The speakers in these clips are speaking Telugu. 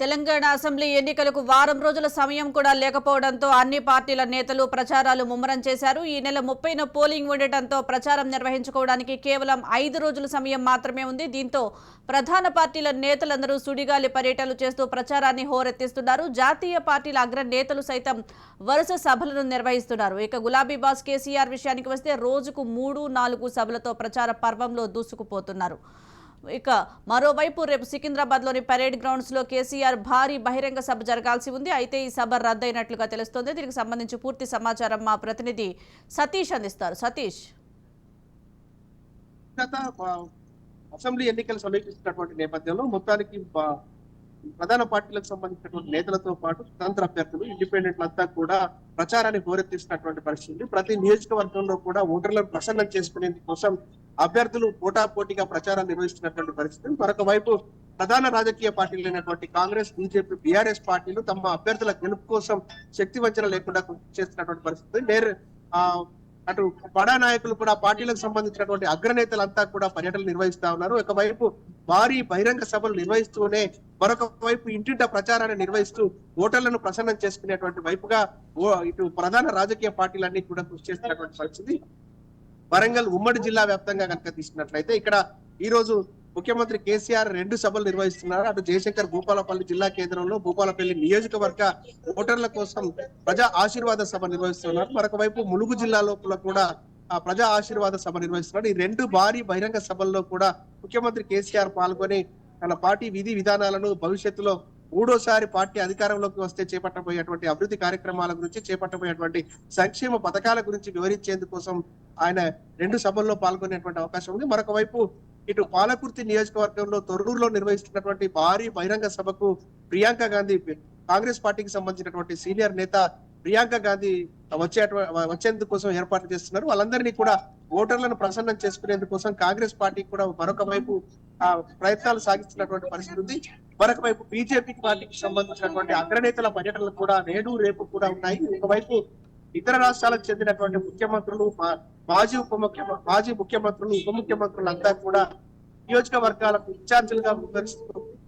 తెలంగాణ అసెంబ్లీ ఎన్నికలకు వారం రోజుల సమయం కూడా లేకపోవడంతో అన్ని పార్టీల నేతలు ప్రచారాలు ముమ్మరం చేశారు. ఈ నెల 30న పోలింగ్ ఉండటంతో ప్రచారం నిర్వహించుకోవడానికి కేవలం 5 రోజుల సమయం మాత్రమే ఉంది. దీంతో ప్రధాన పార్టీల నేతలందరూ సుడిగాలి పర్యటనలు చేస్తూ ప్రచారాన్ని హోరెత్తిస్తున్నారు. జాతీయ పార్టీల అగ్ర నేతలు సైతం వరుస సభలను నిర్వహిస్తున్నారు. ఇక గులాబీ బాస్ కేసీఆర్ విషయానికి వస్తే రోజుకు 3-4 సభలతో ప్రచార పర్వంలో దూసుకుపోతున్నారు. ఇక మరోవైపు రేపు సికింద్రాబాద్లోని పరేడ్ గ్రౌండ్స్లో కేసీఆర్ భారీ బహిరంగ సభ జరగాల్సి ఉంది. అయితే ఈ సభ రద్దయినట్లుగా తెలుస్తోంది. దీనికి సంబంధించి పూర్తి సమాచారం మా ప్రతినిధి సతీష్ అందిస్తారు. సతీష్, అసెంబ్లీ ఎన్నికలు సమీపిస్తున్నటువంటి నేపథ్యంలో మొత్తానికి ప్రధాన పార్టీలకు సంబంధించినటువంటి నేతలతో పాటు స్వతంత్ర అభ్యర్థులు ఇండిపెండెంట్లు అంతా కూడా ప్రచారాన్ని హోరెత్తిస్తున్నటువంటి పరిస్థితి. ప్రతి నియోజకవర్గంలో కూడా ఓటర్లను ప్రసన్నం చేసుకునేందుకు కోసం అభ్యర్థులు పోటాపోటీగా ప్రచారాన్ని నిర్వహిస్తున్నటువంటి పరిస్థితి. మరొక వైపు ప్రధాన రాజకీయ పార్టీలైనటువంటి కాంగ్రెస్, బీజేపీ, బీఆర్ఎస్ పార్టీలు తమ అభ్యర్థుల గెలుపు కోసం శక్తి వంచన లేకుండా చేస్తున్నటువంటి పరిస్థితి. అటు బడా నాయకులు కూడా పార్టీలకు సంబంధించినటువంటి అగ్రనేతలంతా కూడా పర్యటనలు నిర్వహిస్తా ఉన్నారు. ఒకవైపు భారీ బహిరంగ సభలు నిర్వహిస్తూనే మరొక వైపు ఇంటింట ప్రచారాన్ని నిర్వహిస్తూ ఓటర్లను ప్రసన్నం చేసుకునేటువంటి వైపుగా ఇటు ప్రధాన రాజకీయ పార్టీలన్నీ కూడా కృషి చేస్తున్నటువంటి పరిస్థితి. వరంగల్ ఉమ్మడి జిల్లా వ్యాప్తంగా కనుక తీసుకున్నట్లయితే ఇక్కడ ఈ రోజు ముఖ్యమంత్రి కేసీఆర్ 2 సభలు నిర్వహిస్తున్నారు. అటు జయశంకర్ భూపాలపల్లి జిల్లా కేంద్రంలో భూపాలపల్లి నియోజకవర్గ ఓటర్ల కోసం ప్రజా ఆశీర్వాద సభ నిర్వహిస్తున్నారు. మరొక వైపు ములుగు జిల్లా లోపల కూడా ప్రజా ఆశీర్వాద సభ నిర్వహిస్తున్నారు. ఈ 2 భారీ బహిరంగ సభల్లో కూడా ముఖ్యమంత్రి కేసీఆర్ పాల్గొని తన పార్టీ విధి విధానాలను భవిష్యత్తులో 3వ పార్టీ అధికారంలోకి వస్తే చేపట్టబోయేటువంటి అభివృద్ధి కార్యక్రమాల గురించి, చేపట్టబోయేటువంటి సంక్షేమ పథకాల గురించి వివరించేందుకోసం ఆయన 2 సభల్లో పాల్గొనేటువంటి అవకాశం ఉంది. మరొక వైపు ఇటు పాలకుర్తి నియోజకవర్గంలో తొర్రూరులో నిర్వహిస్తున్నటువంటి భారీ బహిరంగ సభకు ప్రియాంక గాంధీ, కాంగ్రెస్ పార్టీకి సంబంధించినటువంటి సీనియర్ నేత ప్రియాంక గాంధీ వచ్చేందుకు కోసం ఏర్పాట్లు చేస్తున్నారు. వాళ్ళందరినీ కూడా ఓటర్లను ప్రసన్నం చేసుకునేందుకోసం కాంగ్రెస్ పార్టీ కూడా మరొక వైపు ప్రయత్నాలు సాగిస్తున్నటువంటి పరిస్థితి ఉంది. మరొక వైపు బీజేపీ పార్టీకి సంబంధించినటువంటి అగ్రనేతల పర్యటనలు కూడా నేడు రేపు కూడా ఉన్నాయి. ఒకవైపు ఇతర రాష్ట్రాలకు చెందినటువంటి ముఖ్యమంత్రులు, మాజీ ముఖ్యమంత్రులు, ఉప ముఖ్యమంత్రులు అంతా కూడా నియోజకవర్గాలకు ఇన్ఛార్జీలుగా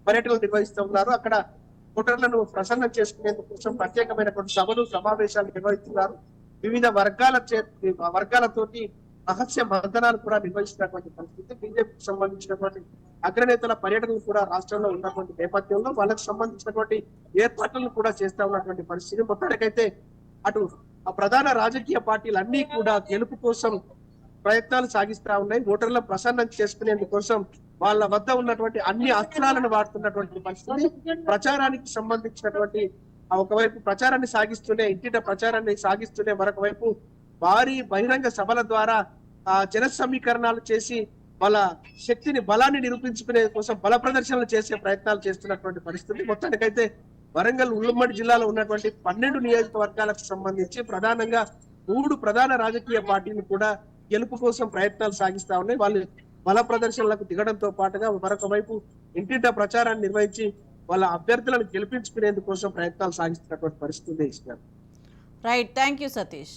పర్యటనలు నిర్వహిస్తూ ఉన్నారు. అక్కడ ఓటర్లను ప్రసన్నం చేసుకునేందుకోసం ప్రత్యేకమైనటువంటి సభలు, సమావేశాలు నిర్వహిస్తున్నారు. వివిధ వర్గాలతోటి రహస్య మంతనాలు కూడా నిర్వహిస్తున్నటువంటి పరిస్థితి. బీజేపీకి సంబంధించినటువంటి అగ్రనేతల పర్యటనలు కూడా రాష్ట్రంలో ఉన్నటువంటి నేపథ్యంలో వాళ్ళకి సంబంధించినటువంటి ఏర్పాట్లను కూడా చేస్తా ఉన్నటువంటి పరిస్థితి. మొత్తానికైతే అటు ప్రధాన రాజకీయ పార్టీలన్నీ కూడా గెలుపు కోసం ప్రయత్నాలు సాగిస్తా ఉన్నాయి. ఓటర్లను ప్రసన్నం చేసుకునేందుకోసం వాళ్ళ వద్ద ఉన్నటువంటి అన్ని అస్త్రాలను వాడుతున్నటువంటి పరిస్థితి. ప్రచారానికి సంబంధించినటువంటి ఒకవైపు ప్రచారాన్ని సాగిస్తూనే, ఇంటిట ప్రచారాన్ని సాగిస్తూనే మరొక వైపు భారీ బహిరంగ సభల ద్వారా జన సమీకరణాలు చేసి వాళ్ళ శక్తిని, బలాన్ని నిరూపించుకునే కోసం బల ప్రదర్శనలు చేసే ప్రయత్నాలు చేస్తున్నటువంటి పరిస్థితి. మొత్తానికైతే వరంగల్ ఉమ్మడి జిల్లాలో ఉన్నటువంటి 12 నియోజకవర్గాలకు సంబంధించి ప్రధానంగా 3 ప్రధాన రాజకీయ పార్టీలు కూడా గెలుపు కోసం ప్రయత్నాలు సాగిస్తా ఉన్నాయి. వాళ్ళు బల ప్రదర్శనలకు దిగడంతో పాటుగా మరొక వైపు ఇంటింట ప్రచారాన్ని నిర్వహించి వాళ్ళ అభ్యర్థులను గెలిపించుకునేందుకోసం ప్రయత్నాలు సాగిస్తున్నటువంటి పరిస్థితి. Right, thank you Satish.